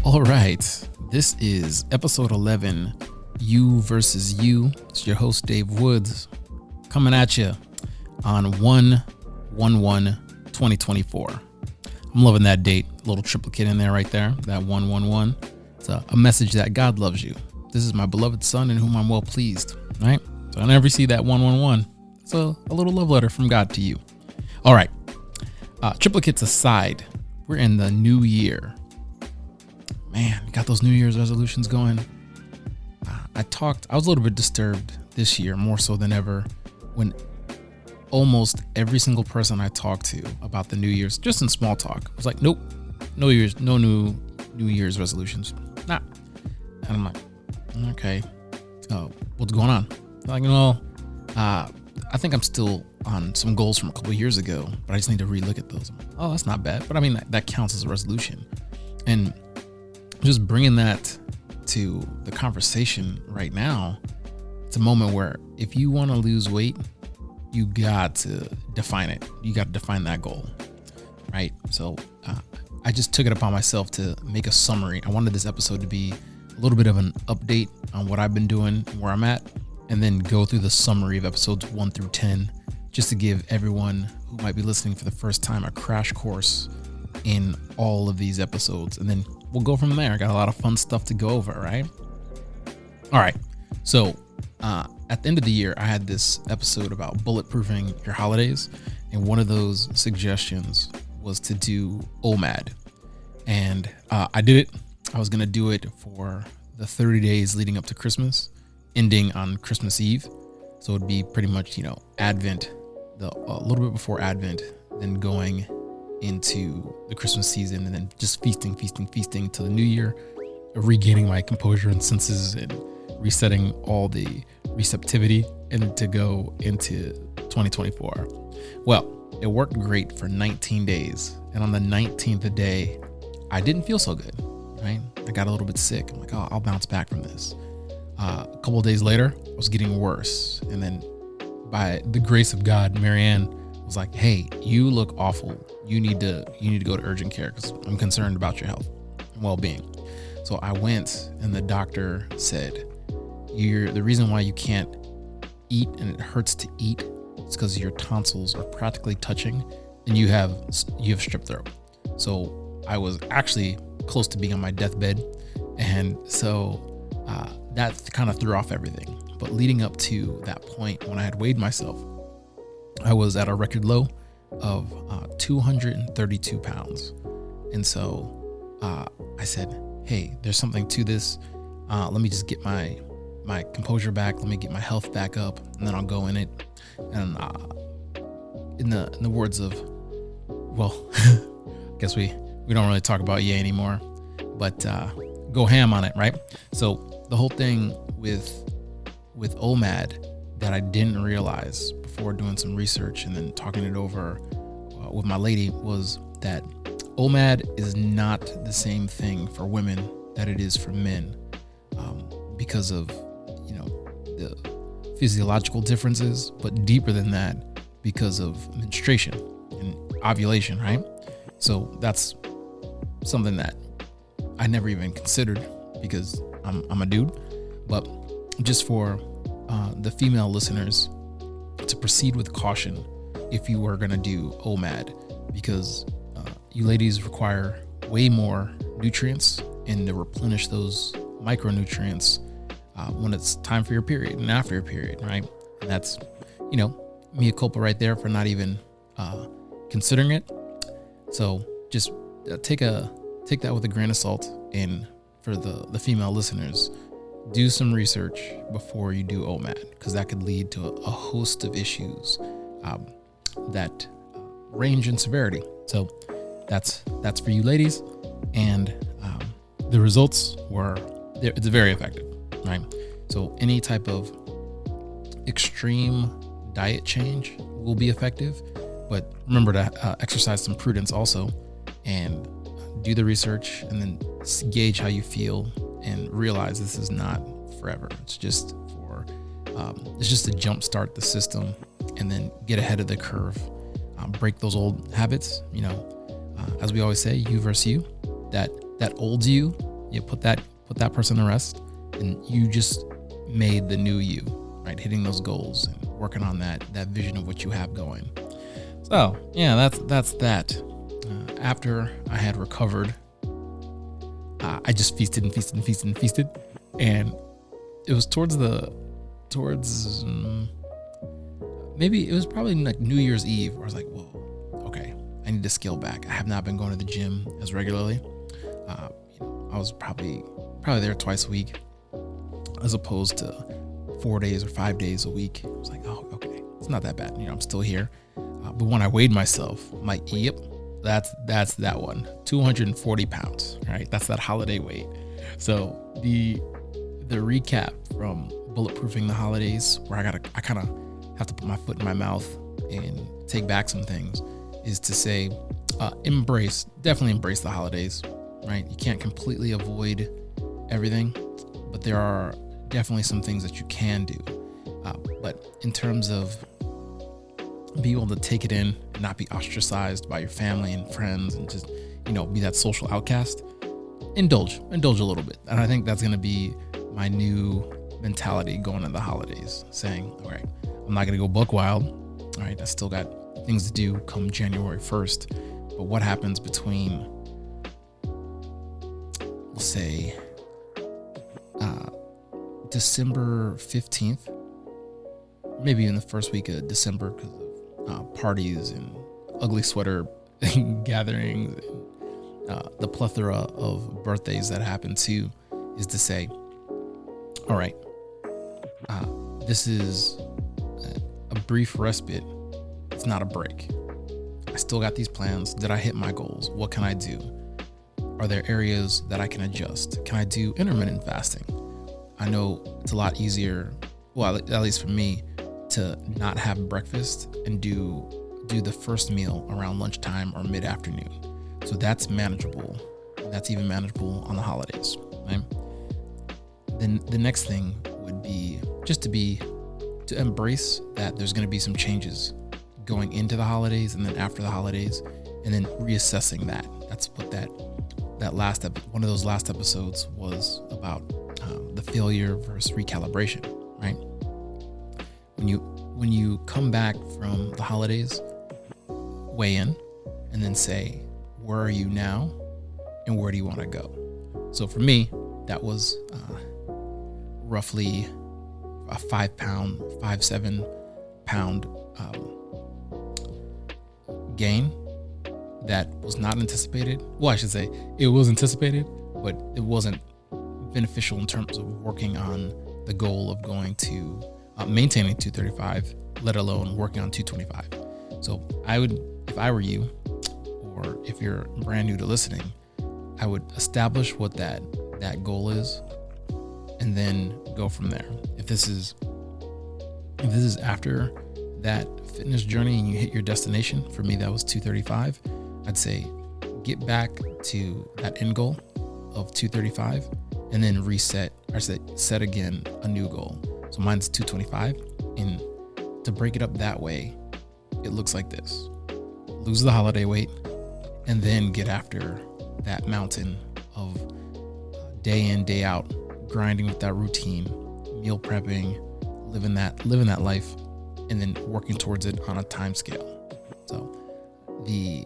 All right, this is episode 11, You versus You. It's your host, Dave Woods, coming at you on 1/1/2024. I'm loving that date, little triplicate in there right there, that 111. It's a message that God loves you. This is my beloved son in whom I'm well pleased, right? So whenever you see that 111, it's a little love letter from God to you. All right, triplicates aside, we're in the new year. Man, got those New Year's resolutions going. I was a little bit disturbed this year, more so than ever, when almost every single person I talked to about the New Year's, just in small talk, was like, nope, no new New Year's resolutions. Nah. And I'm like, okay, what's going on? Like, I think I'm still on some goals from a couple of years ago, but I just need to relook at those. Oh, that's not bad. But I mean, that counts as a resolution. And just bringing that to the conversation right now, it's a moment where if you want to lose weight, you got to define it. You got to define that goal, right? So I just took it upon myself to make a summary. I wanted this episode to be a little bit of an update on what I've been doing, where I'm at, and then go through the summary of episodes 1 through 10, just to give everyone who might be listening for the first time a crash course in all of these episodes. And then we'll go from there. I got a lot of fun stuff to go over, right? All right. So at the end of the year, I had this episode about bulletproofing your holidays. And one of those suggestions was to do OMAD. And I did it. I was going to do it for the 30 days leading up to Christmas, ending on Christmas Eve. So it'd be pretty much, Advent, a little bit before Advent, then going into the Christmas season, and then just feasting to the new year, regaining my composure and senses and resetting all the receptivity and to go into 2024. Well, it worked great for 19 days. And on the 19th day, I didn't feel so good, right? I got a little bit sick. I'm like, oh, I'll bounce back from this. A couple of days later, I was getting worse. And then by the grace of God, Marianne was like, hey, you look awful. You need to go to urgent care because I'm concerned about your health and well-being. So I went, and the doctor said, the reason why you can't eat and it hurts to eat is because your tonsils are practically touching and you have strep throat. So I was actually close to being on my deathbed. And so that kind of threw off everything. But leading up to that point, when I had weighed myself, I was at a record low of 232 pounds. And so I said, hey, there's something to this. Let me just get my composure back. Let me get my health back up, and then I'll go in it. And in the words of, well, I guess we don't really talk about Ye anymore, but go ham on it, right? So the whole thing with OMAD that I didn't realize before doing some research and then talking it over with my lady was that OMAD is not the same thing for women that it is for men, because of the physiological differences, but deeper than that, because of menstruation and ovulation, right? So that's something that I never even considered because I'm a dude. But just for the female listeners, to proceed with caution if you are going to do OMAD, because you ladies require way more nutrients and to replenish those micronutrients when it's time for your period and after your period, right? And that's, mea culpa right there for not even considering it. So just take that with a grain of salt. And for the female listeners, do some research before you do OMAD, because that could lead to a host of issues that range in severity. So that's for you ladies. And the results it's very effective, right? So any type of extreme diet change will be effective, but remember to exercise some prudence also, and do the research, and then gauge how you feel and realize this is not forever. It's just to jumpstart the system and then get ahead of the curve break those old habits. As we always say, you versus you. That old you put that person to rest, and you just made the new you, right? Hitting those goals and working on that vision of what you have going. So yeah, that's that. After I had recovered, I just feasted and feasted and feasted and feasted, and it was towards maybe it was probably like New Year's Eve, where I was like, whoa, okay, I need to scale back. I have not been going to the gym as regularly. I was probably there twice a week, as opposed to 4 days or 5 days a week. I was like, oh, okay, it's not that bad. I'm still here. But when I weighed myself, I'm like, yep, that's that one, 240 pounds, right? That's that holiday weight. So the recap from bulletproofing the holidays, where I kind of have to put my foot in my mouth and take back some things, is to say, definitely embrace the holidays, right? You can't completely avoid everything, but there are definitely some things that you can do. But in terms of being able to take it in and not be ostracized by your family and friends, and just, be that social outcast, indulge a little bit. And I think that's going to be my new mentality going into the holidays, saying, all right, I'm not going to go buck wild. All right, I still got things to do come January 1st. But what happens between, we'll say, December 15th, maybe in the first week of December, because of parties and ugly sweater gatherings, and the plethora of birthdays that happen too, is to say, all right, this is a brief respite. It's not a break. I still got these plans. Did I hit my goals? What can I do? Are there areas that I can adjust? Can I do intermittent fasting? I know it's a lot easier, well, at least for me, to not have breakfast and do the first meal around lunchtime or mid-afternoon. So that's manageable. That's even manageable on the holidays, right? Then the next thing would be just to embrace that there's going to be some changes going into the holidays and then after the holidays, and then reassessing that. That's what that one of those last episodes was about, the failure versus recalibration, right? When you come back from the holidays, weigh in, and then say, where are you now and where do you want to go? So for me, that was roughly a 7 pound gain that was not anticipated. Well, I should say it was anticipated, but it wasn't beneficial in terms of working on the goal of going to maintaining 235, let alone working on 225. So I would, if I were you, or if you're brand new to listening, I would establish what that goal is, and then go from there. If this is after that fitness journey and you hit your destination, for me that was 235, I'd say get back to that end goal of 235, and then reset, or set again a new goal. So mine's 225, and to break it up that way, it looks like this: lose the holiday weight, and then get after that mountain of day in, day out, grinding with that routine, meal prepping, living that life, and then working towards it on a time scale. So the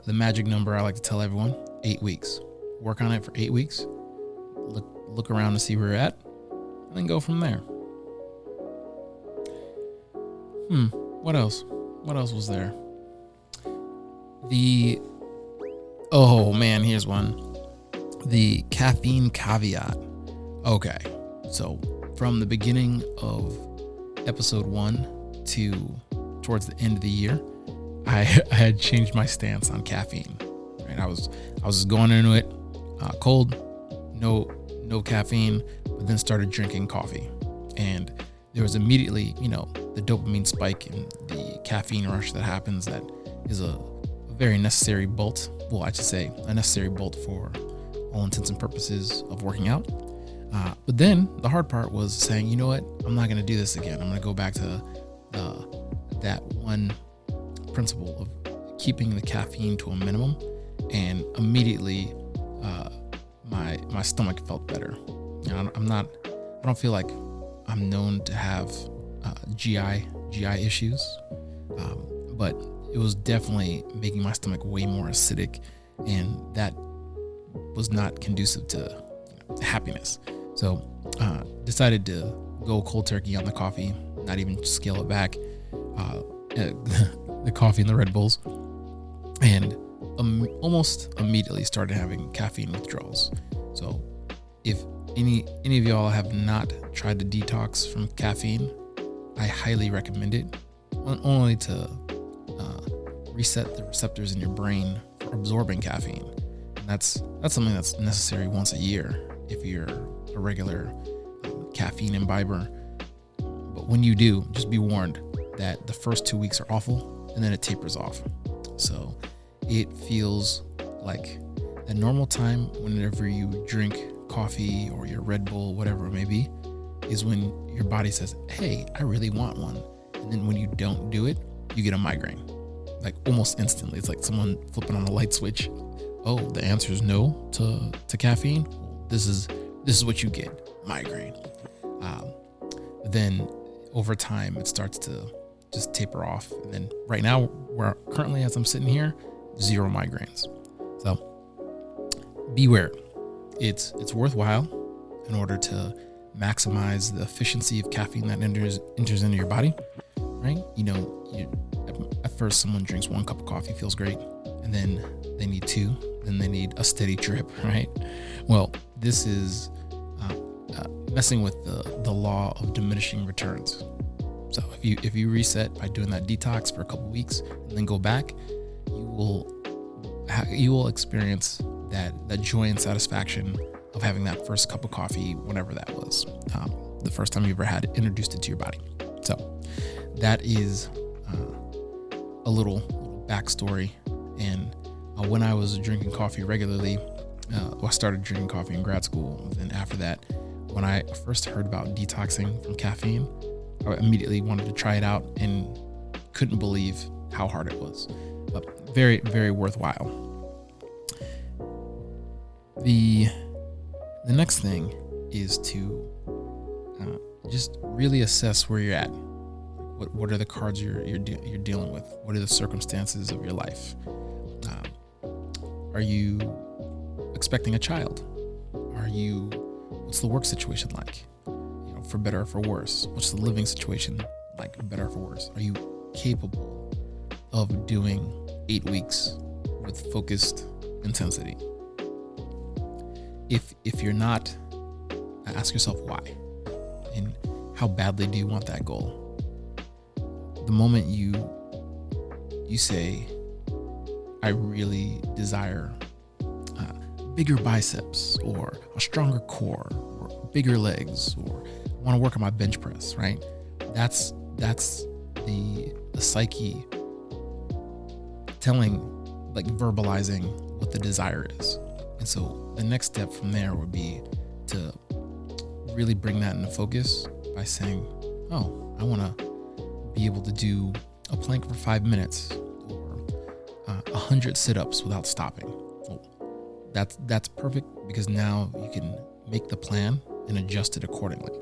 magic number I like to tell everyone, 8 weeks. Work on it for 8 weeks. Look around to see where you're at, and then go from there. What else? What else was there? Oh man, here's one. The caffeine caveat. Okay, so from the beginning of episode 1 to towards the end of the year, I had changed my stance on caffeine. Right, I was just going into it cold, no caffeine, but then started drinking coffee, and there was immediately, the dopamine spike and the caffeine rush that happens. That is a very necessary bolt. Well, I should say a necessary bolt for all intents and purposes of working out. But then the hard part was saying, you know what, I'm not going to do this again. I'm going to go back to that one principle of keeping the caffeine to a minimum, and immediately my stomach felt better. I don't feel like I'm known to have GI issues, but it was definitely making my stomach way more acidic, and that was not conducive to happiness. So decided to go cold turkey on the coffee, not even scale it back, the coffee and the Red Bulls, and almost immediately started having caffeine withdrawals. So if any of y'all have not tried to detox from caffeine, I highly recommend it, only to reset the receptors in your brain for absorbing caffeine. And that's something that's necessary once a year if you're a regular caffeine imbiber. But when you do, just be warned that the first 2 weeks are awful, and then it tapers off. So it feels like the normal time whenever you drink coffee or your Red Bull, whatever it may be, is when your body says, hey, I really want one. And then when you don't do it, you get a migraine, like almost instantly. It's like someone flipping on a light switch. Oh, the answer is no to caffeine. This is what you get, migraine. Then over time, it starts to just taper off. And then right now, where currently as I'm sitting here, 0 migraines. So beware. It's worthwhile in order to maximize the efficiency of caffeine that enters into your body, right? At first someone drinks 1 cup of coffee, feels great, and then they need 2, then they need a steady drip, right? Well, this is messing with the law of diminishing returns. So if you reset by doing that detox for a couple weeks and then go back, you will experience that joy and satisfaction of having that first cup of coffee, whenever that was, the first time you ever had introduced it to your body. So that is a little backstory. And when I was drinking coffee regularly, I started drinking coffee in grad school. And after that, when I first heard about detoxing from caffeine, I immediately wanted to try it out and couldn't believe how hard it was. But very, very worthwhile. The next thing is to just really assess where you're at. What are the cards you're dealing with? What are the circumstances of your life? Are you expecting a child? What's the work situation like? For better or for worse? What's the living situation like, better or for worse? Are you capable of doing 8 weeks with focused intensity? If you're not, ask yourself why, and how badly do you want that goal? The moment you say, I really desire bigger biceps, or a stronger core, or bigger legs, or I want to work on my bench press, right? That's the psyche verbalizing what the desire is. And so the next step from there would be to really bring that into focus by saying, oh, I want to be able to do a plank for 5 minutes, or 100 sit-ups without stopping. Well, that's perfect, because now you can make the plan and adjust it accordingly.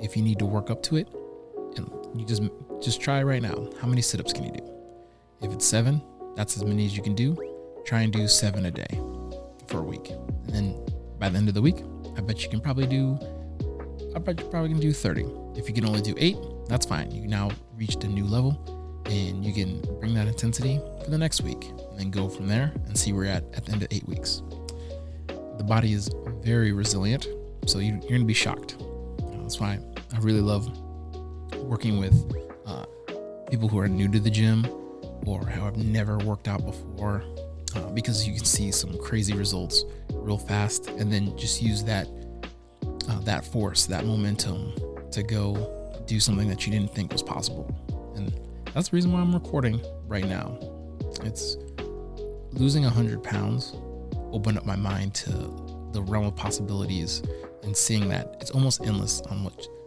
If you need to work up to it, and you just try right now. How many sit-ups can you do? If it's 7, that's as many as you can do. Try and do 7 a day for a week. And then by the end of the week, I bet you can probably do 30. If you can only do 8, that's fine. You now reached a new level, and you can bring that intensity for the next week, and then go from there and see where you're at the end of 8 weeks. The body is very resilient, so you're going to be shocked. That's why I really love working with people who are new to the gym, or who have never worked out before, because you can see some crazy results real fast, and then just use that force, that momentum, to go do something that you didn't think was possible. And that's the reason why I'm recording right now. It's losing 100 pounds opened up my mind to the realm of possibilities, and seeing that it's almost endless on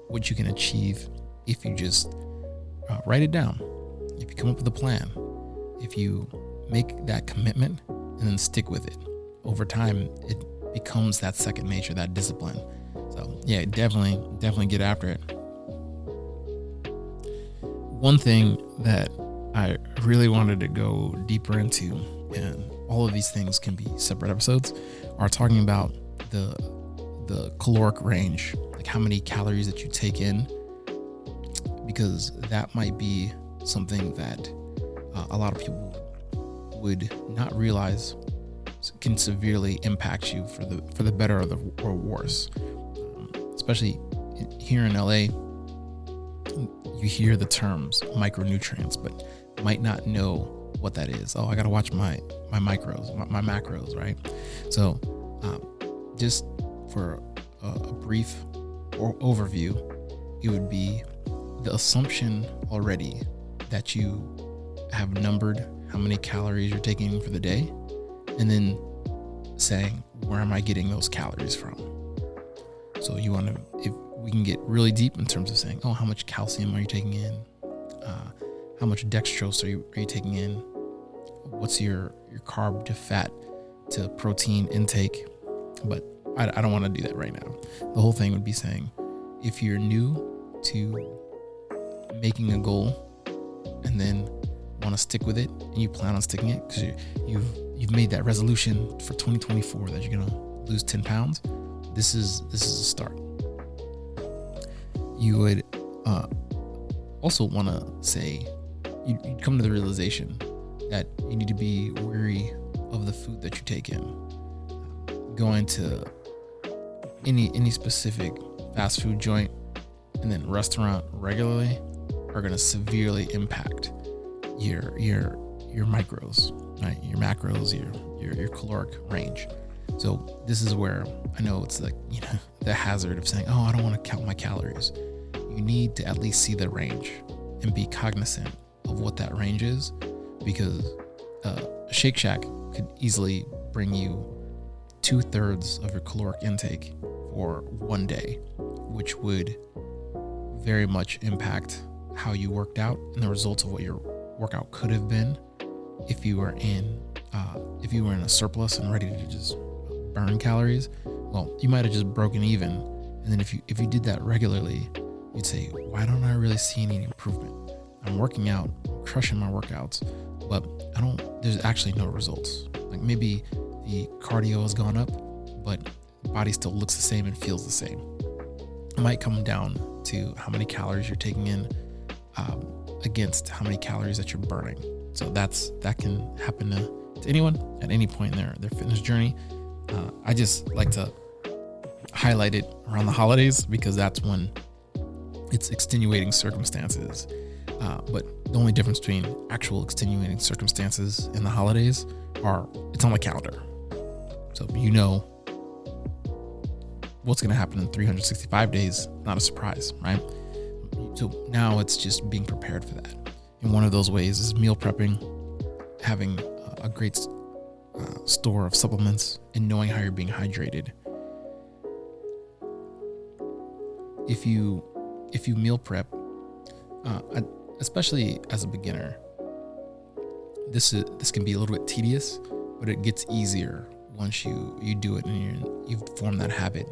what you can achieve if you just write it down. If you come up with a plan, if you make that commitment and then stick with it, over time, it becomes that second nature, that discipline. So yeah, definitely get after it. One thing that I really wanted to go deeper into, and all of these things can be separate episodes, are talking about the caloric range, like how many calories that you take in, because that might be something that a lot of people would not realize can severely impact you for the better or worse. Especially here in LA, you hear the terms micronutrients, but might not know what that is. Oh, I got to watch my macros, right? So just for a brief overview, it would be the assumption already that you have numbered how many calories you're taking for the day, and then saying, where am I getting those calories from? So you want to, if we can get really deep in terms of saying, oh, how much calcium are you taking in? How much dextrose are you taking in? What's your carb to fat to protein intake? But I don't want to do that right now. The whole thing would be saying, if you're new to making a goal and then want to stick with it, and you plan on sticking it because you've made that resolution for 2024 that you're gonna lose 10 pounds, this is a start. You would also want to say, you'd come to the realization that you need to be wary of the food that you take in. Going to any specific fast food joint and then restaurant regularly are going to severely impact your macros, right? Your macros, your caloric range. So this is where I know it's like, the hazard of saying, oh, I don't want to count my calories. You need to at least see the range and be cognizant of what that range is, because a Shake Shack could easily bring you 2/3 of your caloric intake for one day, which would very much impact how you worked out and the results of what your workout could have been if you were in a surplus and ready to just burn calories. Well, you might have just broken even, and then if you did that regularly, you'd say, why don't I really see any improvement? I'm working out, crushing my workouts, but there's actually no results. Like maybe the cardio has gone up, but the body still looks the same and feels the same. It might come down to how many calories you're taking in against how many calories that you're burning. So that can happen to anyone at any point in their fitness journey. I just like to highlight it around the holidays because that's when it's extenuating circumstances. But the only difference between actual extenuating circumstances and the holidays are it's on the calendar. So what's going to happen in 365 days, not a surprise, right? So now it's just being prepared for that. And one of those ways is meal prepping, having a great store of supplements, and knowing how you're being hydrated. If you meal prep, especially as a beginner, this can be a little bit tedious, but it gets easier once you do it and you've formed that habit.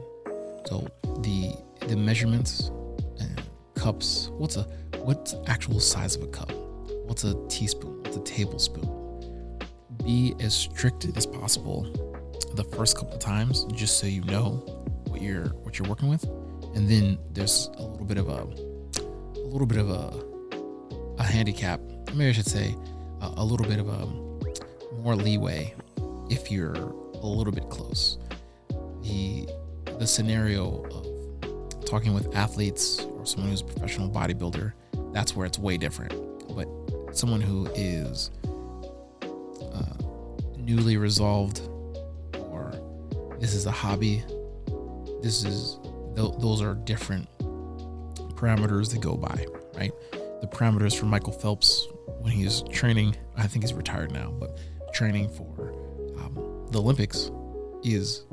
So the measurements and cups, what's actual size of a cup? What's a teaspoon? What's a tablespoon? Be as strict as possible the first couple of times, just so you know what you're working with. And then there's a little bit of a handicap. Maybe I should say a little bit of a more leeway if you're a little bit close. The scenario of talking with athletes or someone who's a professional bodybuilder, that's where it's way different. But someone who is newly resolved, or this is a hobby, those are different parameters to go by, right? The parameters for Michael Phelps when he was training, I think he's retired now, but training for the Olympics is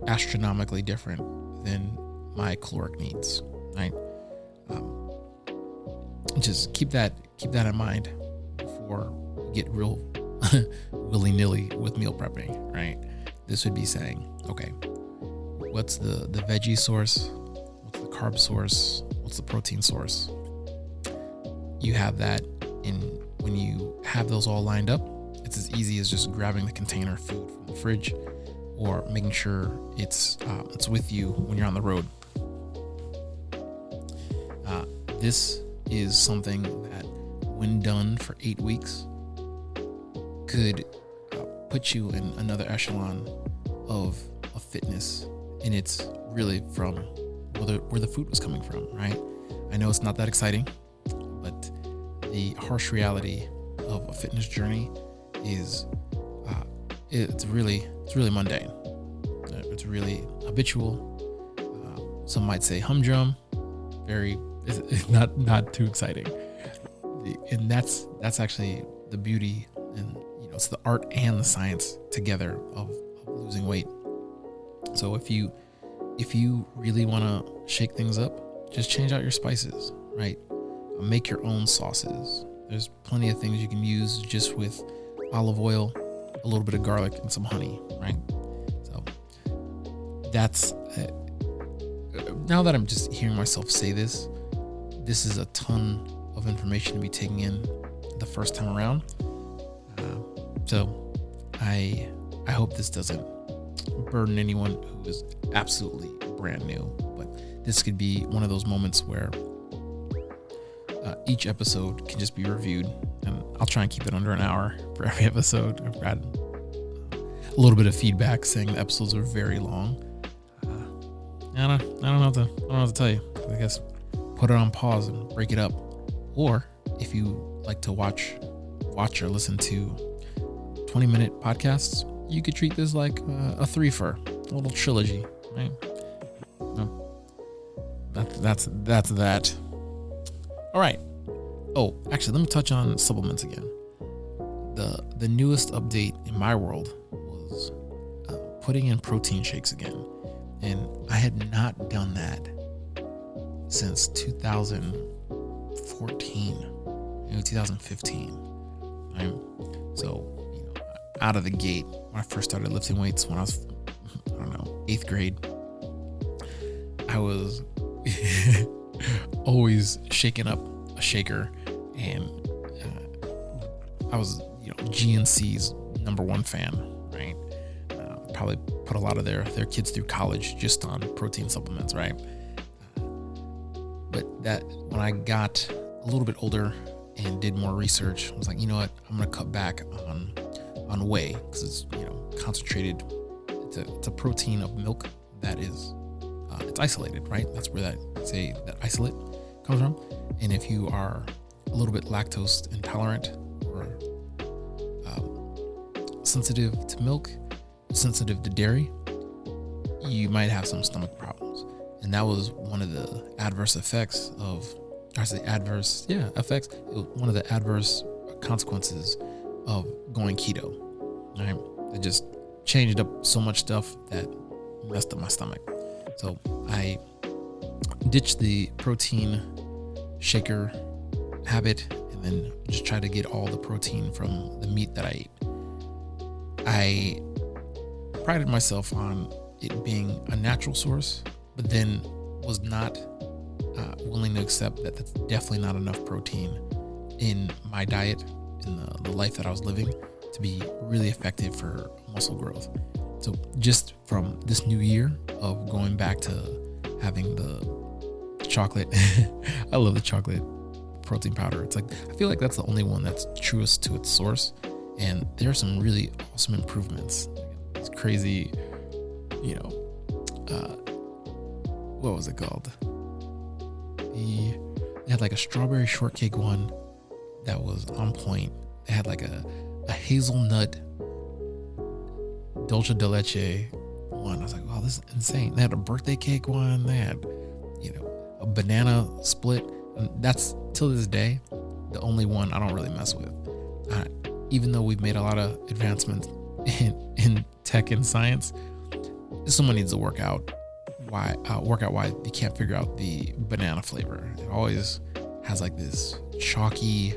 astronomically different than my caloric needs, right? Just keep that in mind before you get real willy-nilly with meal prepping, right? This would be saying, okay, what's the veggie source? What's the carb source? What's the protein source? You have that when you have those all lined up, it's as easy as just grabbing the container of food from the fridge or making sure it's with you when you're on the road. This is something that, when done for 8 weeks, could put you in another echelon of fitness. And it's really from where the food was coming from, right? I know it's not that exciting, but the harsh reality of a fitness journey is it's really mundane. It's really habitual. Some might say humdrum. It's not too exciting. And that's actually the beauty, and it's the art and the science together of losing weight. So if you really want to shake things up, just change out your spices, right? Make your own sauces. There's plenty of things you can use just with olive oil, a little bit of garlic, and some honey, right? So that's now that I'm just hearing myself say this is a ton of information to be taking in the first time around. So I hope this doesn't burden anyone who is absolutely brand new, but this could be one of those moments where each episode can just be reviewed, and I'll try and keep it under an hour for every episode. I've got a little bit of feedback saying the episodes are very long. I don't know what to tell you. I guess put it on pause and break it up. Or if you like to watch or listen to 20-minute podcasts, you could treat this like a three-fer, a little trilogy, right? That's that. All right. Oh, actually, let me touch on supplements again. The newest update in my world was putting in protein shakes again. And I had not done that since 2014, 2015. Right? So, out of the gate, when I first started lifting weights when I was, 8th grade, I was always shaking up a shaker, and I was, GNC's #1 fan, right? Probably put a lot of their kids through college just on protein supplements, right? But that when I got a little bit older and did more research, I was like, you know what? I'm gonna cut back on whey, because it's concentrated. It's a protein of milk that is it's isolated, right? That's where that isolate comes from. And if you are a little bit lactose intolerant or sensitive to milk, sensitive to dairy, you might have some stomach problems. And that was one of the adverse effects of, one of the adverse consequences of going keto, right? It just changed up so much stuff that messed up my stomach. So I ditched the protein shaker habit and then just tried to get all the protein from the meat that I ate. I prided myself on it being a natural source, but then was not willing to accept that that's definitely not enough protein in my diet, in the life that I was living, to be really effective for muscle growth. So just from this new year of going back to having the chocolate, I love the chocolate protein powder. It's like, I feel like that's the only one that's truest to its source. And there are some really awesome improvements. It's crazy, what was it called? They had like a strawberry shortcake one that was on point. They had like a hazelnut dulce de leche one. I was like, wow, this is insane. They had a birthday cake one. They had, a banana split. And that's, till this day, the only one I don't really mess with. Even though we've made a lot of advancements in tech and science, someone needs to work out why you can't figure out the banana flavor. It always has like this chalky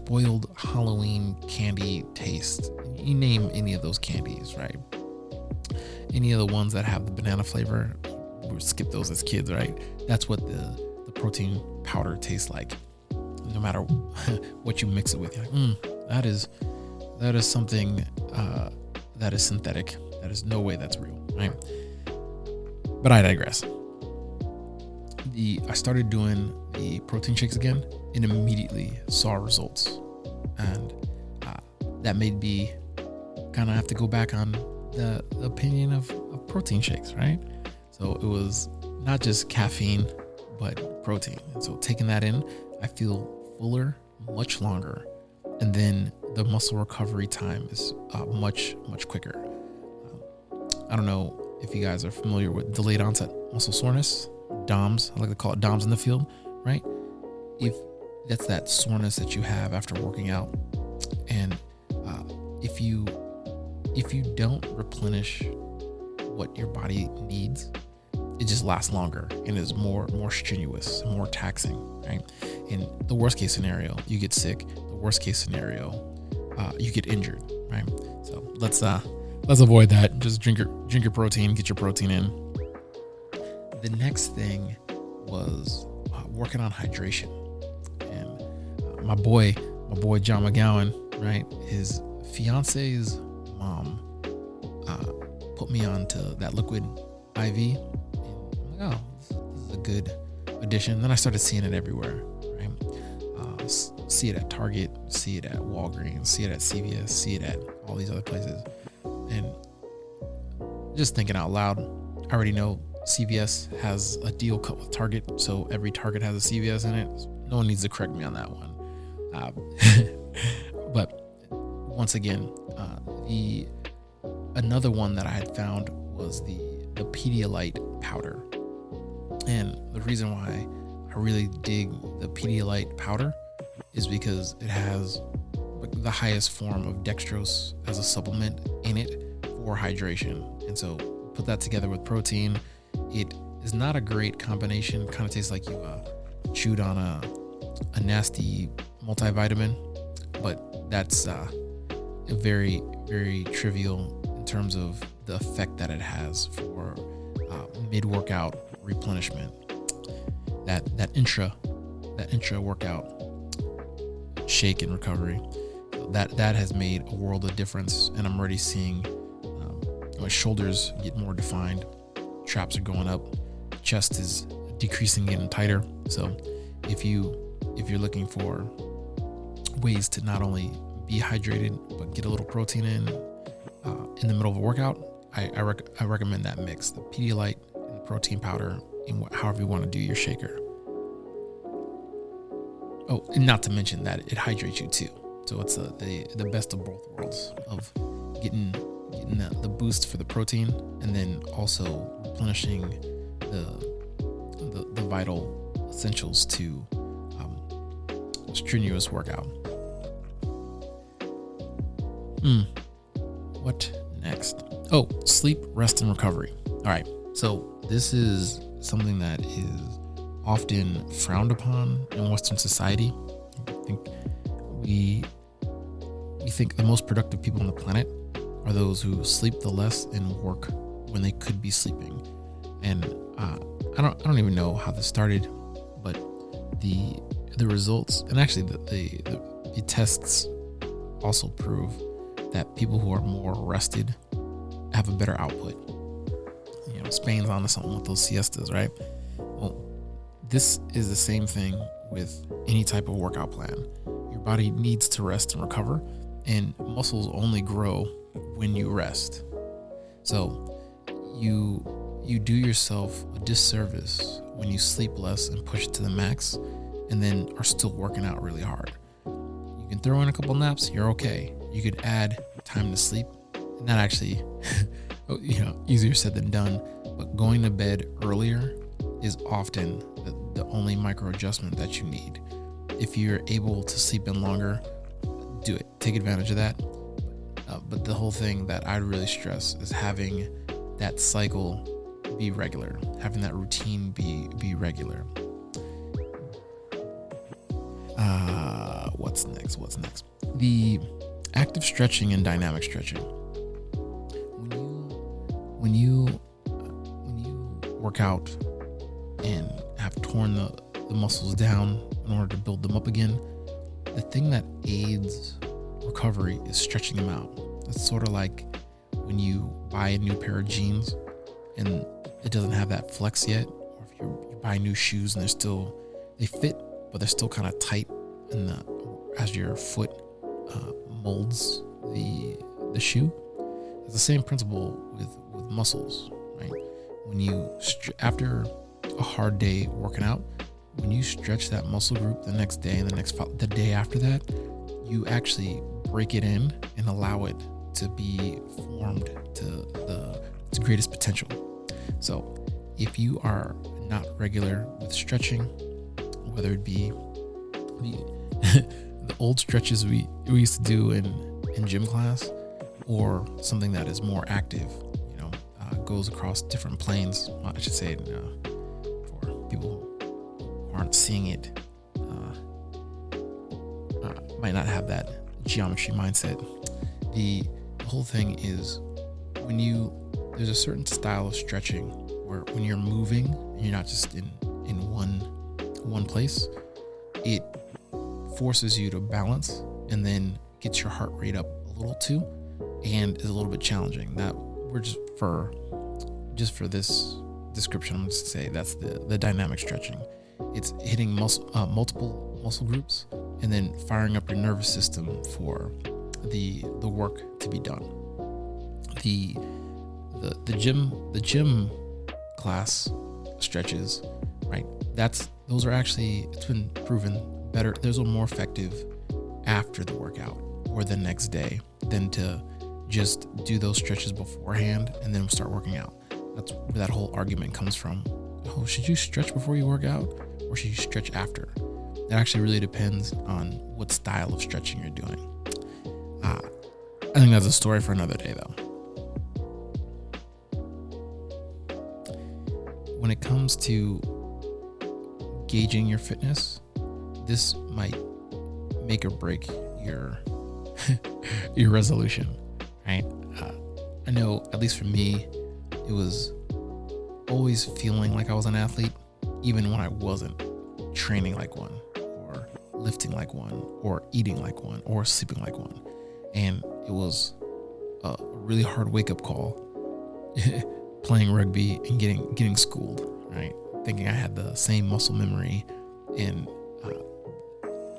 spoiled Halloween candy taste. You name any of those candies, right? Any of the ones that have the banana flavor, we skip those as kids, right? That's what the protein powder tastes like. No matter what you mix it with, you're like, that is something that is synthetic. That is no way that's real, right? But I digress. I started doing the protein shakes again and immediately saw results, and that made me kind of have to go back on the opinion of protein shakes, right? So it was not just caffeine, but protein. And so taking that in, I feel fuller, much longer, and then the muscle recovery time is much quicker. I don't know if you guys are familiar with delayed onset muscle soreness, DOMS. I like to call it DOMS in the field, right? If that's that soreness that you have after working out, and if you don't replenish what your body needs, it just lasts longer and is more strenuous, more taxing, right? In the worst case scenario, you get sick. The worst case scenario, you get injured, right? So let's avoid that. Just drink your protein, get your protein in. The next thing was working on hydration, and my boy John McGowan, right? His fiance's mom put me onto that liquid IV. And I'm like, oh, this is a good addition. Then I started seeing it everywhere, right? See it at Target, see it at Walgreens, see it at CVS, see it at all these other places. And just thinking out loud, I already know CVS has a deal cut with Target, so every Target has a CVS in it. No one needs to correct me on that one. But once again, another one that I had found was the Pedialyte powder. And the reason why I really dig the Pedialyte powder is because it has the highest form of dextrose as a supplement in it for hydration. And so put that together with protein, it is not a great combination. Kind of tastes like you chewed on a nasty multivitamin, but that's very, very trivial in terms of the effect that it has for mid-workout replenishment. That intra workout shake and recovery, that has made a world of difference. And I'm already seeing my shoulders get more defined, traps are going up, chest is decreasing, getting tighter. So if you're looking for ways to not only be hydrated but get a little protein in the middle of a workout, I recommend that mix, the Pedialyte and the protein powder, in however you want to do your shaker. Oh, and not to mention that it hydrates you too. So it's the best of both worlds of getting the boost for the protein, and then also replenishing the vital essentials to strenuous workout. What next? Oh, sleep, rest, and recovery. All right. So this is something that is often frowned upon in Western society. I think we think the most productive people on the planet are those who sleep the less and work when they could be sleeping. And I don't even know how this started, but the results, and actually the tests also prove that people who are more rested have a better output. You know, Spain's onto something with those siestas, right? Well, this is the same thing with any type of workout plan. Your body needs to rest and recover, and muscles only grow when you rest. So you do yourself a disservice when you sleep less and push it to the max, and then are still working out really hard. You can throw in a couple naps, you're okay. You could add time to sleep, and that actually, easier said than done. But going to bed earlier is often the only micro adjustment that you need. If you're able to sleep in longer, do it. Take advantage of that. But the whole thing that I really stress is having that cycle be regular, having that routine be regular. What's next? The active stretching and dynamic stretching. When you work out and have torn the muscles down in order to build them up again, the thing that aids recovery is stretching them out. It's sort of like when you buy a new pair of jeans and it doesn't have that flex yet, or if you buy new shoes and they fit, but they're still kind of tight as your foot molds the shoe. It's the same principle with muscles, right? When you after a hard day working out, when you stretch that muscle group the next day and the day after that, you actually break it in and allow it to be formed to its greatest potential. So if you are not regular with stretching, whether it be the old stretches we used to do in gym class, or something that is more active, goes across different planes. Well, I should say, for people who aren't seeing it, might not have that geometry mindset. The whole thing is there's a certain style of stretching where when you're moving and you're not just in one place, it forces you to balance and then gets your heart rate up a little too, and is a little bit challenging. That we're just for this description, I'm just say that's the dynamic stretching. It's hitting multiple muscle groups and then firing up your nervous system for the work to be done. The gym class stretches, right? Those are actually, it's been proven better. Those are more effective after the workout or the next day than to just do those stretches beforehand and then start working out. That's where that whole argument comes from. Oh, should you stretch before you work out or should you stretch after? It actually really depends on what style of stretching you're doing. I think that's a story for another day though. When it comes to gauging your fitness, this might make or break your your resolution, right? I know, at least for me, it was always feeling like I was an athlete, even when I wasn't training like one, or lifting like one, or eating like one, or sleeping like one. And it was a really hard wake-up call playing rugby and getting schooled, right? Thinking I had the same muscle memory and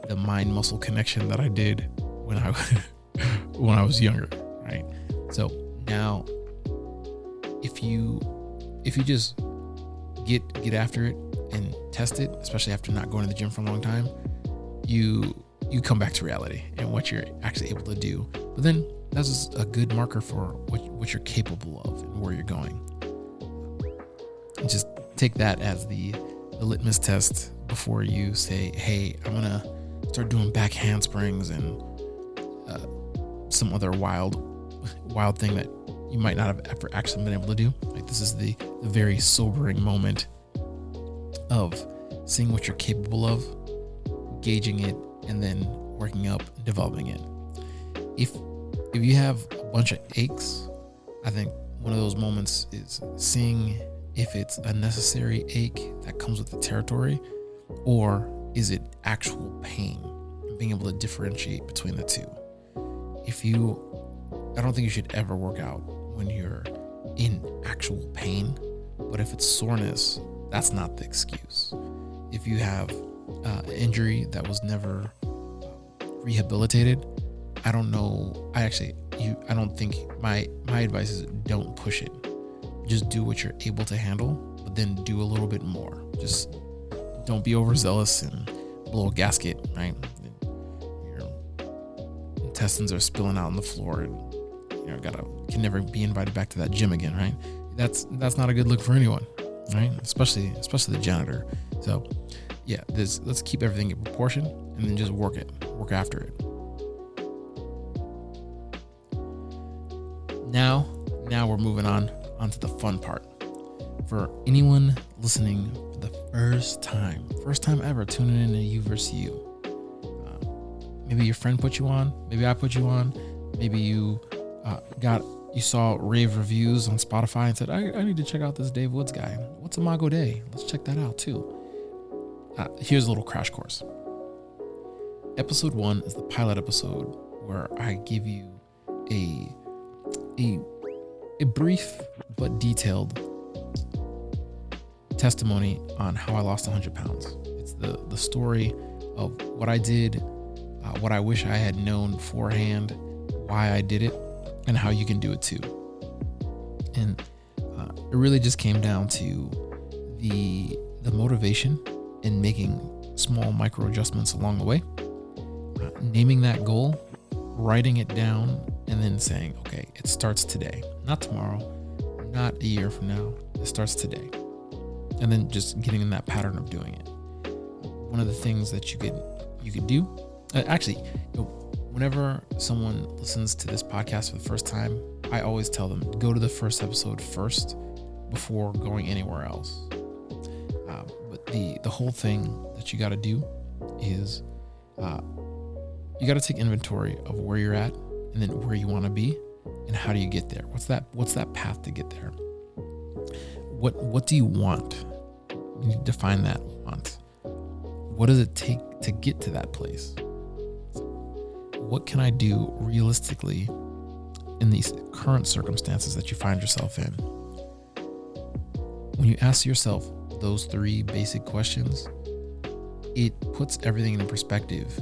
the mind-muscle connection that I did when I was younger, right? So now, if you just get after it and test it, especially after not going to the gym for a long time, you come back to reality and what you're actually able to do. But then that's just a good marker for what you're capable of and where you're going. And just take that as the litmus test before you say, hey, I'm gonna start doing back handsprings and some other wild thing that you might not have ever actually been able to do. Like, this is the very sobering moment of seeing what you're capable of, gauging it, and then working up and developing it. If you have a bunch of aches, I think one of those moments is seeing if it's a necessary ache that comes with the territory, or is it actual pain, and being able to differentiate between the two. I don't think you should ever work out when you're in actual pain, but if it's soreness, that's not the excuse. If you have an injury that was never rehabilitated, I don't think my advice is don't push it. Just do what you're able to handle, but then do a little bit more. Just don't be overzealous and blow a gasket, right? Your intestines are spilling out on the floor and can never be invited back to that gym again, right? That's not a good look for anyone, right? Especially the janitor. So yeah, let's keep everything in proportion and then just work after it. Now we're moving on to the fun part. For anyone listening for the first time ever tuning in to You vs. You, maybe your friend put you on, maybe I put you on, maybe you saw rave reviews on Spotify and said, I need to check out this Dave Woods guy. What's Imago Dei? Let's check that out too. Here's a little crash course. Episode 1 is the pilot episode where I give you a brief but detailed testimony on how I lost 100 pounds. It's the story of what I did, what I wish I had known beforehand, why I did it, and how you can do it too. And it really just came down to the motivation in making small micro adjustments along the way, naming that goal, writing it down, and then saying, okay, it starts today, not tomorrow, not a year from now. It starts today. And then just getting in that pattern of doing it. One of the things that you could do, whenever someone listens to this podcast for the first time, I always tell them, go to the first episode first before going anywhere else. But the whole thing that you got to do is you got to take inventory of where you're at and then where you want to be and how do you get there? What's that path to get there? What do you want? You need to define that want. What does it take to get to that place? What can I do realistically in these current circumstances that you find yourself in? When you ask yourself those 3 basic questions, it puts everything in perspective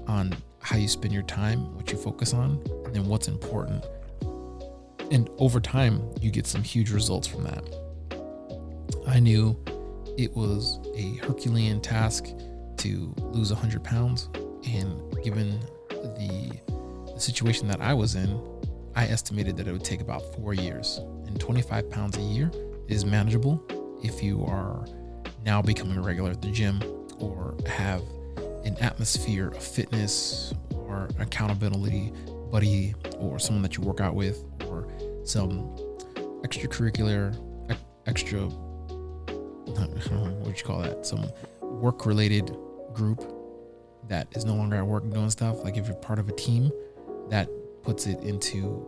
on how you spend your time, what you focus on, and then what's important. And over time, you get some huge results from that. I knew it was a Herculean task to lose 100 pounds. And given the situation that I was in, I estimated that it would take about 4 years. And 25 pounds a year is manageable if you are now becoming a regular at the gym or have an atmosphere of fitness or accountability buddy or someone that you work out with or some extracurricular, some work-related group that is no longer at work doing stuff. Like if you're part of a team, that puts it into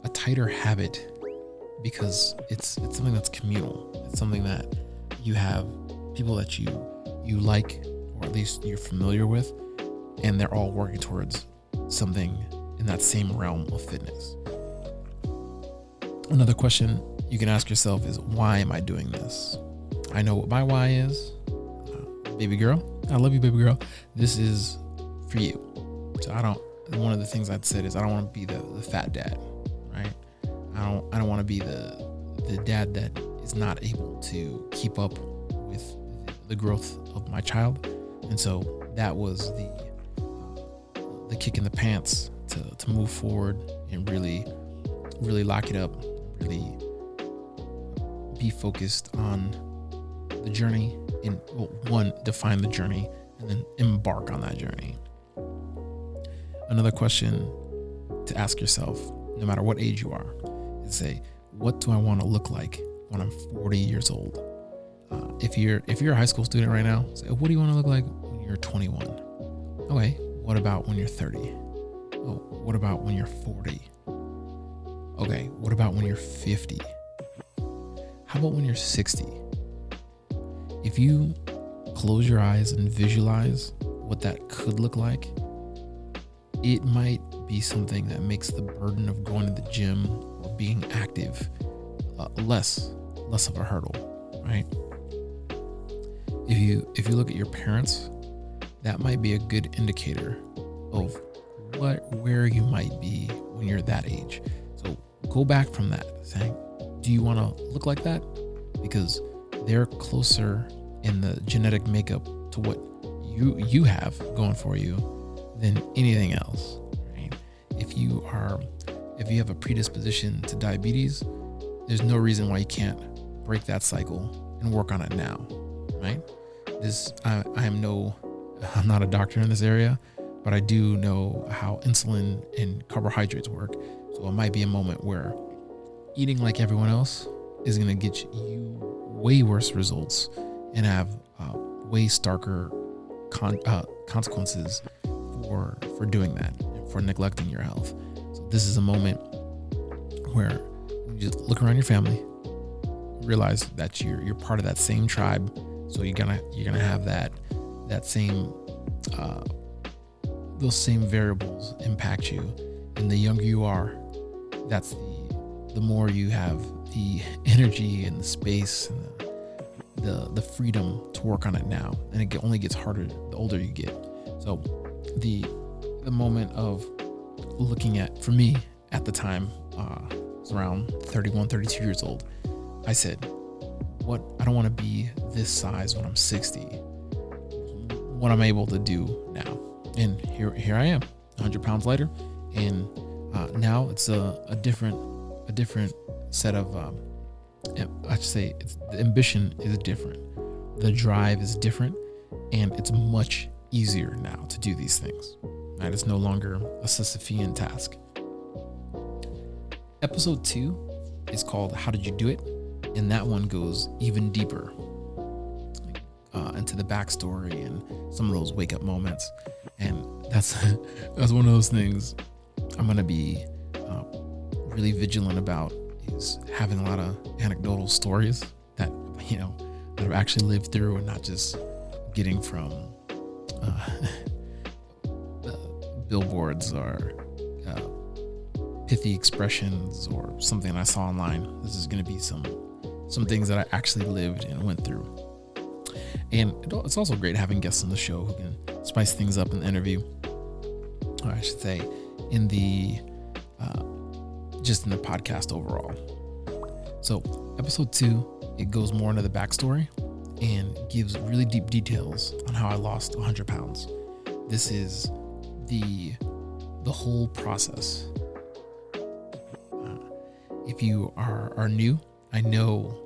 a tighter habit because it's something that's communal. It's something that you have people that you like, or at least you're familiar with, and they're all working towards something in that same realm of fitness. Another question you can ask yourself is, why am I doing this? I know what my why is. Baby girl, I love you, baby girl. This is for you. So one of the things I'd said is I don't want to be the fat dad, right? I don't want to be the dad that is not able to keep up with the growth of my child. And so that was the kick in the pants to move forward and really lock it up, really be focused on the journey and define the journey and then embark on that journey. Another question to ask yourself, no matter what age you are, is say, what do I want to look like when I'm 40 years old? If you're a high school student right now, say, what do you want to look like when you're 21? Okay, what about when you're 30? Oh, what about when you're 40? Okay, what about when you're 50? How about when you're 60? If you close your eyes and visualize what that could look like, it might be something that makes the burden of going to the gym or being active less of a hurdle, right? If you look at your parents, that might be a good indicator of where you might be when you're that age. So go back from that, saying, do you want to look like that? Because they're closer in the genetic makeup to what you have going for you than anything else, right? If you have a predisposition to diabetes, there's no reason why you can't break that cycle and work on it now, right? I'm not a doctor in this area, but I do know how insulin and carbohydrates work. So it might be a moment where eating like everyone else is going to get you way worse results and have way starker consequences for doing that, for neglecting your health. So this is a moment where you just look around your family, realize that you're part of that same tribe. So you're gonna have that same those same variables impact you. And the younger you are, that's the more you have the energy and the space and the freedom to work on it now. And it only gets harder the older you get. So the moment of looking at, for me at the time, I was around 31, 32 years old. I said, I don't want to be this size when I'm 60. What I'm able to do now. And here I am, 100 pounds lighter. And now it's a different set of, I should say, the ambition is different. The drive is different. And it's much easier now to do these things. Right? It's no longer a Sisyphean task. Episode 2 is called How Did You Do It? And that one goes even deeper into the backstory and some of those wake up moments. And that's one of those things I'm going to be really vigilant about, is having a lot of anecdotal stories that I've actually lived through, and not just getting from billboards or pithy expressions or something I saw online. This is going to be some things that I actually lived and went through. And it's also great having guests on the show who can spice things up in the interview, or I should say in the just in the podcast overall. So episode 2, it goes more into the backstory and gives really deep details on how I lost 100 pounds. This is the whole process. If you are new, I know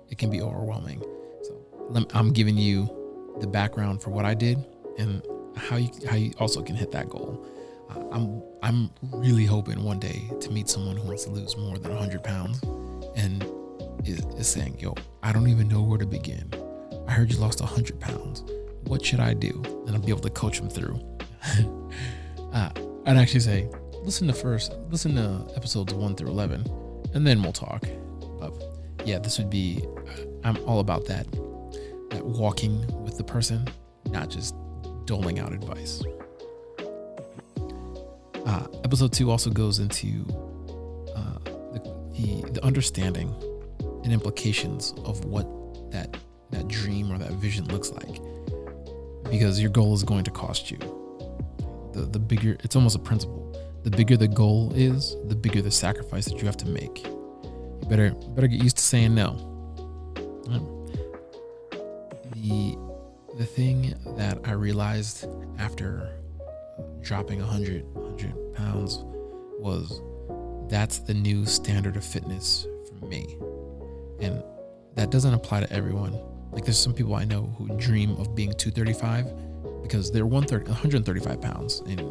it can be overwhelming. So I'm giving you the background for what I did and how you also can hit that goal. I'm really hoping one day to meet someone who wants to lose more than 100 pounds and is saying, yo, I don't even know where to begin. I heard you lost 100 pounds. What should I do? And I'll be able to coach them through. I'd actually say, listen to episodes 1 through 11, and then we'll talk. But yeah, this would be, I'm all about that walking with the person, not just doling out advice. Episode 2 also goes into the understanding and implications of what that dream or that vision looks like, because your goal is going to cost you. The bigger, it's almost a principle. The bigger the goal is, the bigger the sacrifice that you have to make. You better get used to saying no. The thing that I realized after dropping 100 pounds was that's the new standard of fitness for me. And that doesn't apply to everyone. Like, there's some people I know who dream of being 235 because they're 135 pounds and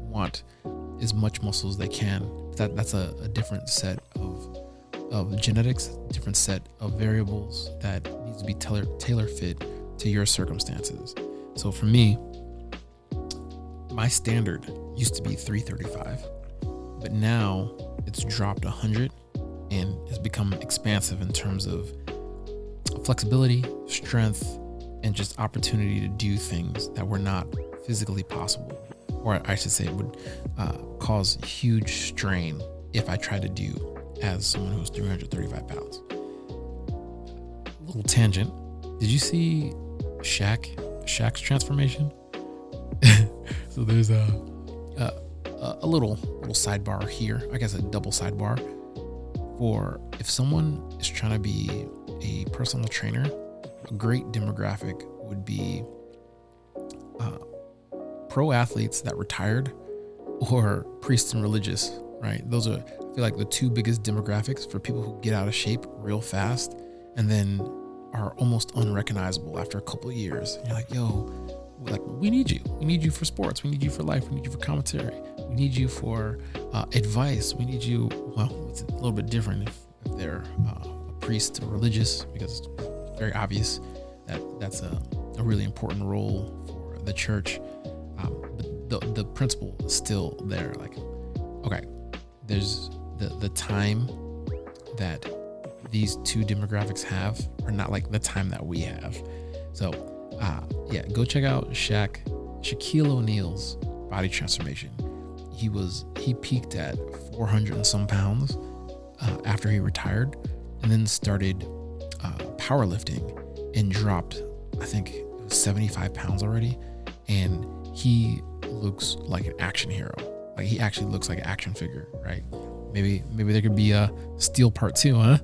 want as much muscle as they can. That's a different set of genetics, different set of variables that needs to be tailor fit to your circumstances. So for me, my standard used to be 335, but now it's dropped 100 and has become expansive in terms of flexibility, strength, and just opportunity to do things that were not physically possible, or I should say would cause huge strain if I tried to do as someone who's 335 pounds. Little tangent. Did you see Shaq's transformation? So there's a little sidebar here, I guess a double sidebar, for if someone is trying to be a personal trainer. A great demographic would be pro athletes that retired or priests and religious, right? Those are, I feel like, the two biggest demographics for people who get out of shape real fast and then are almost unrecognizable after a couple of years. And you're like, yo, like, we need you. We need you for sports. We need you for life. We need you for commentary. We need you for advice. We need you. Well, it's a little bit different if they're a priest or religious, because it's very obvious that that's a really important role for the church. But the principle is still there. Like, okay, there's the time that these two demographics have are not like the time that we have. So yeah, go check out Shaquille O'Neal's body transformation. He peaked at 400 and some pounds after he retired, and then started powerlifting and dropped, I think it was 75 pounds already, and he looks like an action hero. Like, he actually looks like an action figure, right? Maybe there could be a Steel Part 2, huh?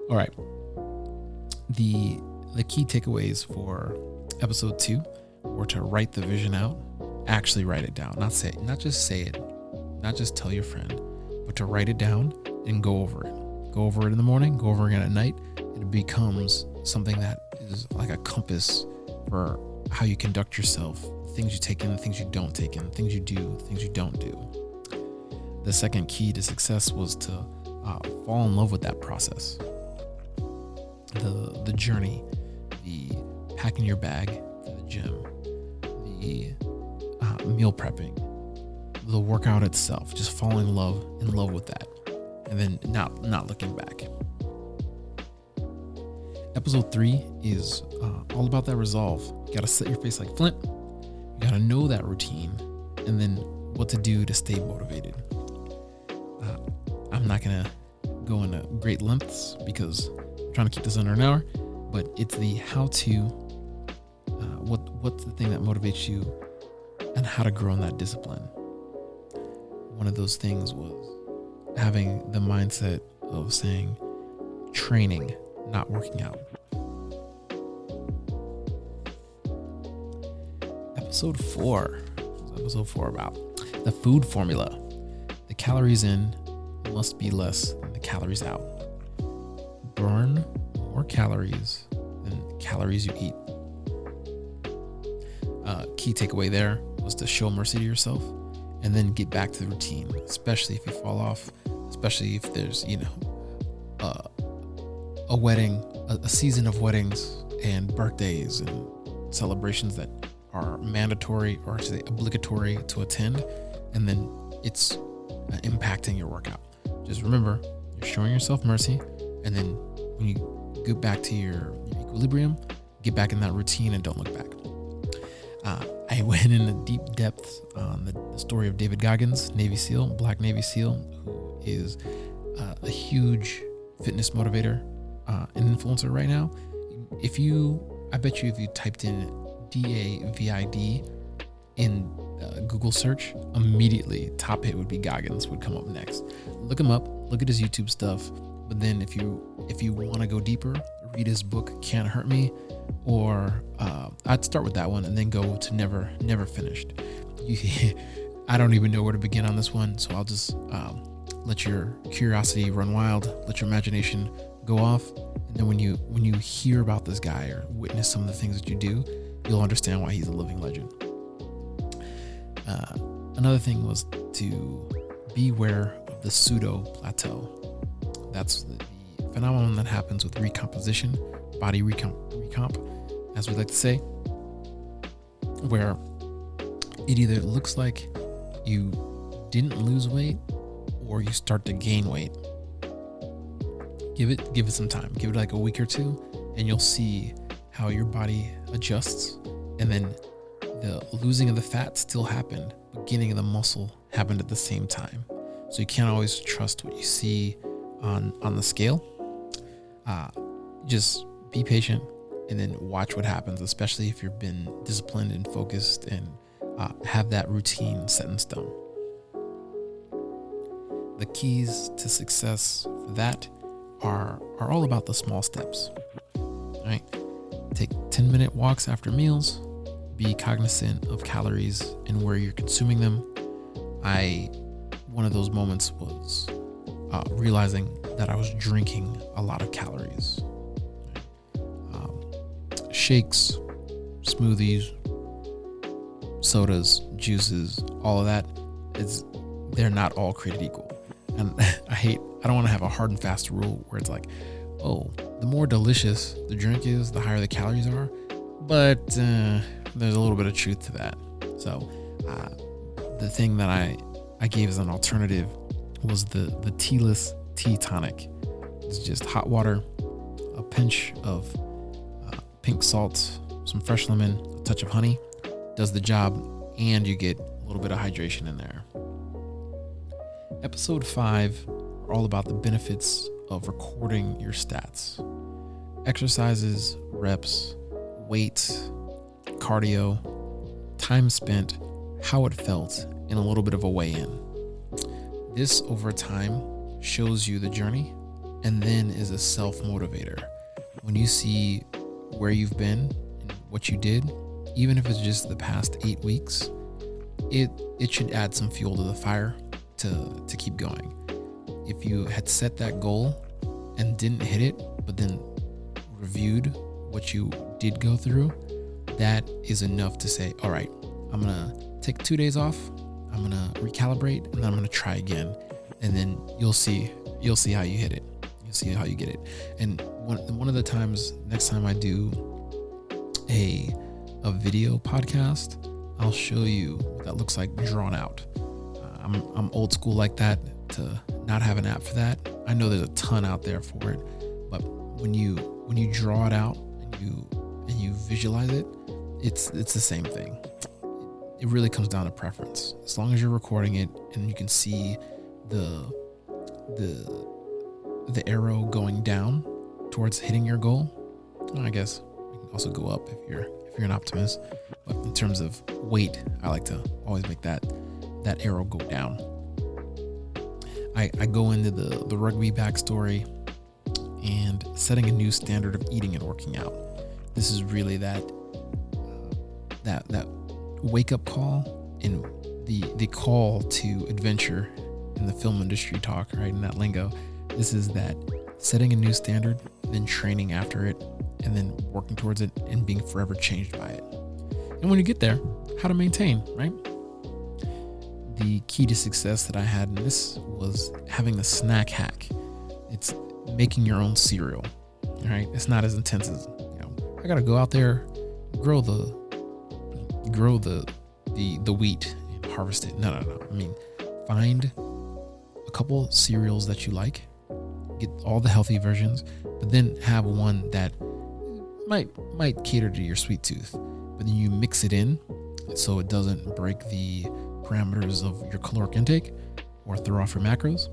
All right. The key takeaways for episode 2 were to write the vision out, actually write it down, not just say it, not just tell your friend, but to write it down and go over it. Go over it in the morning, go over it at night. It becomes something that is like a compass for how you conduct yourself, things you take in, the things you don't take in, things you do, things you don't do. The second key to success was to fall in love with that process. The journey, the packing your bag to the gym, the meal prepping, the workout itself, just falling in love with that, and then not looking back. Episode 3 is all about that resolve. You gotta set your face like flint. You gotta know that routine, and then what to do to stay motivated. I'm not gonna go into great lengths because I'm trying to keep this under an hour, but it's the how to, what's the thing that motivates you, and how to grow in that discipline. One of those things was having the mindset of saying training, not working out. Episode 4 about the food formula. The calories in must be less than the calories out. Burn more calories than calories you eat. Key takeaway there was to show mercy to yourself and then get back to the routine, especially if you fall off, especially if there's, a wedding, a season of weddings and birthdays and celebrations that are mandatory, or say obligatory to attend, and then it's impacting your workout. Just remember, you're showing yourself mercy, and then when you get back to your equilibrium, get back in that routine and don't look back. I went into deep depth on the story of David Goggins, Navy SEAL, Black Navy SEAL, who is a huge fitness motivator, an influencer right now. I bet you if you typed in DAVID in Google search, immediately top hit would be Goggins would come up next. Look him up, look at his YouTube stuff, but then if you want to go deeper, read his book Can't Hurt Me, or I'd start with that one and then go to Never Finished. I don't even know where to begin on this one, so I'll just let your curiosity run wild, let your imagination go off, and then when you hear about this guy or witness some of the things that you do, you'll understand why he's a living legend. Another thing was to beware of the pseudo plateau. That's the phenomenon that happens with recomposition, body recomp, as we like to say, where it either looks like you didn't lose weight or you start to gain weight. Give it some time. Give it like a week or two, and you'll see how your body adjusts. And then the losing of the fat still happened, but gaining of the muscle happened at the same time. So you can't always trust what you see on the scale. Just be patient and then watch what happens, especially if you've been disciplined and focused and have that routine set in stone. The keys to success for that are all about the small steps. All right? Take 10-minute walks after meals. Be cognizant of calories and where you're consuming them. One of those moments was realizing that I was drinking a lot of calories. Shakes, smoothies, sodas, juices, all of that they're not all created equal. And I I don't want to have a hard and fast rule where it's like, oh, the more delicious the drink is, the higher the calories are. But there's a little bit of truth to that. So the thing that I gave as an alternative was the tealess tea tonic. It's just hot water, a pinch of pink salt, some fresh lemon, a touch of honey. Does the job, and you get a little bit of hydration in there. Episode 5 are all about the benefits of recording your stats. Exercises, reps, weight, cardio, time spent, how it felt, and a little bit of a weigh-in. This over time shows you the journey and then is a self-motivator. When you see where you've been and what you did, even if it's just the past 8 weeks, it should add some fuel to the fire to keep going. If you had set that goal and didn't hit it, but then reviewed what you did go through, that is enough to say, all right, I'm gonna take 2 days off, I'm gonna recalibrate, and then I'm gonna try again. And then you'll see how you hit it. You'll see how you get it. And one of the times, next time I do a video podcast, I'll show you what that looks like drawn out. I'm old school like that, to not have an app for that. I know there's a ton out there for it, but when you draw it out and you visualize it, it's the same thing. It really comes down to preference. As long as you're recording it and you can see the arrow going down towards hitting your goal, I guess it can also go up if you're an optimist. But in terms of weight, I like to always make that arrow go down. I go into the rugby backstory and setting a new standard of eating and working out. This is really that wake up call and the call to adventure in the film industry talk, right? In that lingo, this is that setting a new standard, then training after it, and then working towards it and being forever changed by it. And when you get there, how to maintain, right? The key to success that I had in this was having a snack hack. It's making your own cereal, right? It's not as intense as, I gotta go out there, grow the wheat and harvest it. No. I mean, find a couple cereals that you like, get all the healthy versions, but then have one that might cater to your sweet tooth. But then you mix it in so it doesn't break the parameters of your caloric intake or throw off your macros,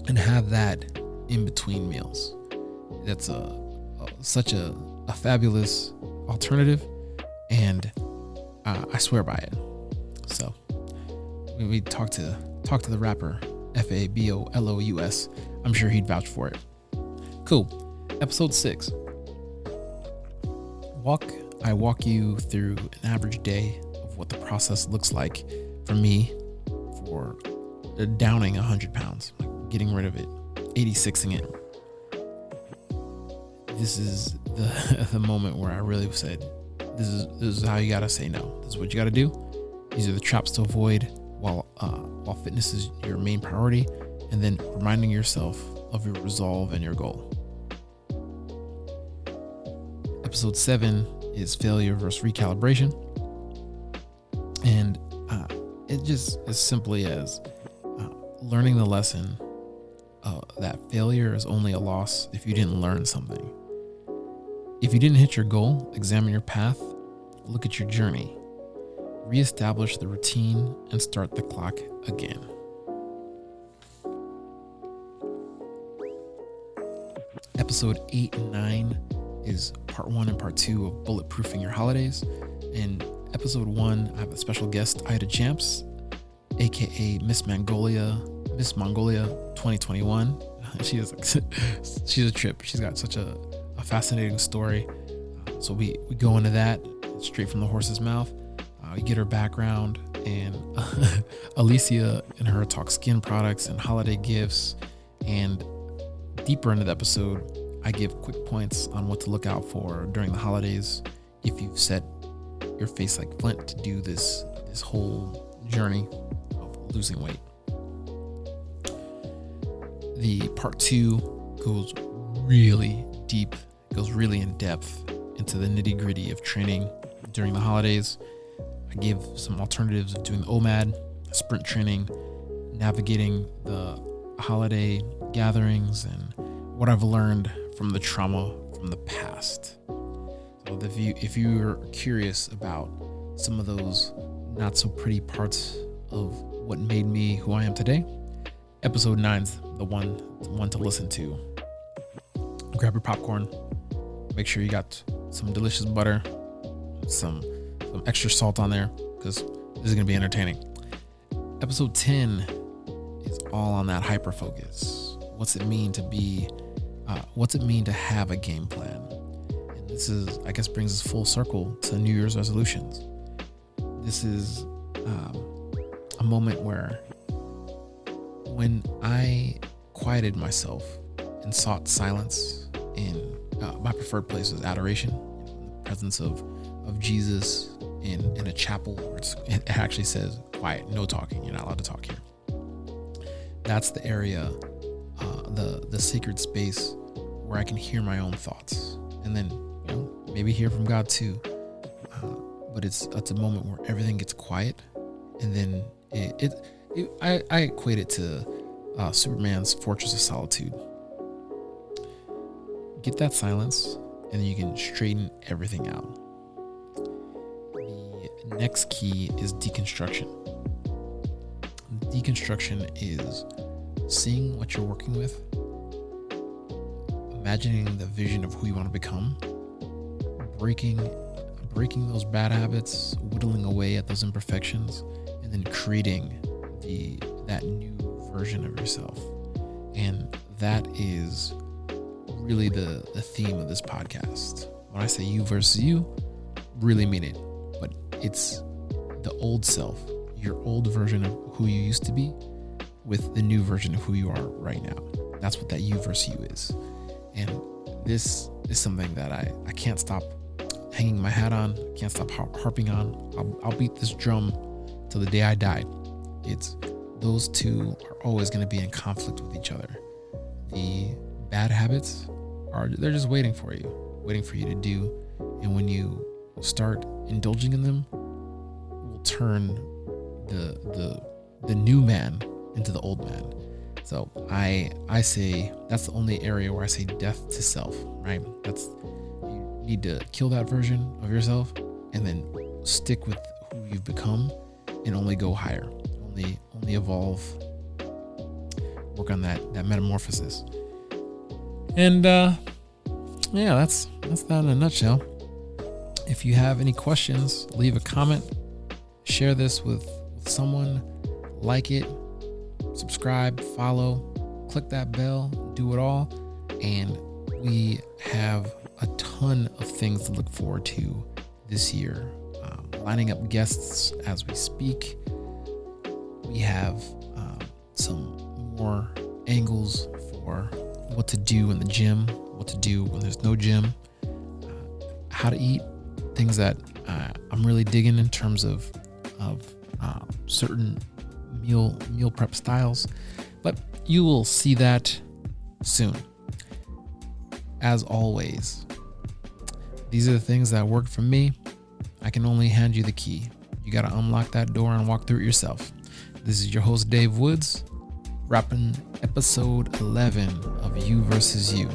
and have that in between meals. That's such a fabulous alternative, and I swear by it. So we talk to the rapper Fabolous. I'm sure he'd vouch for it. Cool. Episode 6. I walk you through an average day of what the process looks like for me for downing 100 pounds, like getting rid of it, 86ing it. This is the moment where I really said, this is how you gotta say no. This is what you gotta do. These are the traps to avoid while fitness is your main priority, and then reminding yourself of your resolve and your goal. Episode 7 is failure versus recalibration. And it just as simply as learning the lesson that failure is only a loss if you didn't learn something. If you didn't hit your goal, examine your path, look at your journey, reestablish the routine, and start the clock again. Episode 8 and 9 is part 1 and part 2 of bulletproofing your holidays. In episode 1, I have a special guest, Ida Champs, aka Miss Mongolia 2021. She's a trip. She's got such a fascinating story. So we go into that straight from the horse's mouth. We get her background, and Alicia and her talk skin products and holiday gifts. And deeper into the episode, I give quick points on what to look out for during the holidays if you've set your face like flint to do this whole journey of losing weight. The part 2 goes really deep, goes really in depth into the nitty gritty of training during the holidays. I give some alternatives of doing the OMAD, sprint training, navigating the holiday gatherings, and what I've learned from the trauma from the past. So if you're curious about some of those not so pretty parts of what made me who I am today, episode 9's the one to listen to. Grab your popcorn. Make sure you got some delicious butter, some extra salt on there, because this is gonna be entertaining. Episode 10 is all on that hyper focus. What's it mean to be? What's it mean to have a game plan? And this is, I guess, brings us full circle to New Year's resolutions. This is a moment where, when I quieted myself and sought silence in my preferred place was adoration, in the presence of Jesus in a chapel where it actually says quiet, no talking, you're not allowed to talk here. That's the area, the sacred space where I can hear my own thoughts, and then maybe hear from God too. But it's a moment where everything gets quiet, and then I equate it to Superman's Fortress of Solitude. Get that silence, and then you can straighten everything out. The next key is deconstruction. Deconstruction is seeing what you're working with, imagining the vision of who you want to become, breaking those bad habits, whittling away at those imperfections, and then creating that new version of yourself. And that is really the theme of this podcast. When I say you versus you, really mean it. But it's the old self, your old version of who you used to be, with the new version of who you are right now. That's what that you versus you is. And this is something that I can't stop hanging my hat on, can't stop harping on. I'll beat this drum till the day I die. It's those two are always going to be in conflict with each other. The bad habits they're just waiting for you to do. And when you start indulging in them, will turn the new man into the old man. So I say that's the only area where I say death to self, right? You need to kill that version of yourself and then stick with who you've become and only go higher, only evolve, work on that metamorphosis. And that's that in a nutshell. If you have any questions, leave a comment, share this with someone, like it, subscribe, follow, click that bell, do it all. And we have a ton of things to look forward to this year. Lining up guests as we speak. We have some more angles for what to do in the gym, what to do when there's no gym, how to eat, things that I'm really digging in terms of certain meal prep styles, but you will see that soon. As always, these are the things that work for me. I can only hand you the key. You got to unlock that door and walk through it yourself. This is your host, Dave Woods, wrapping episode 11 of You versus You.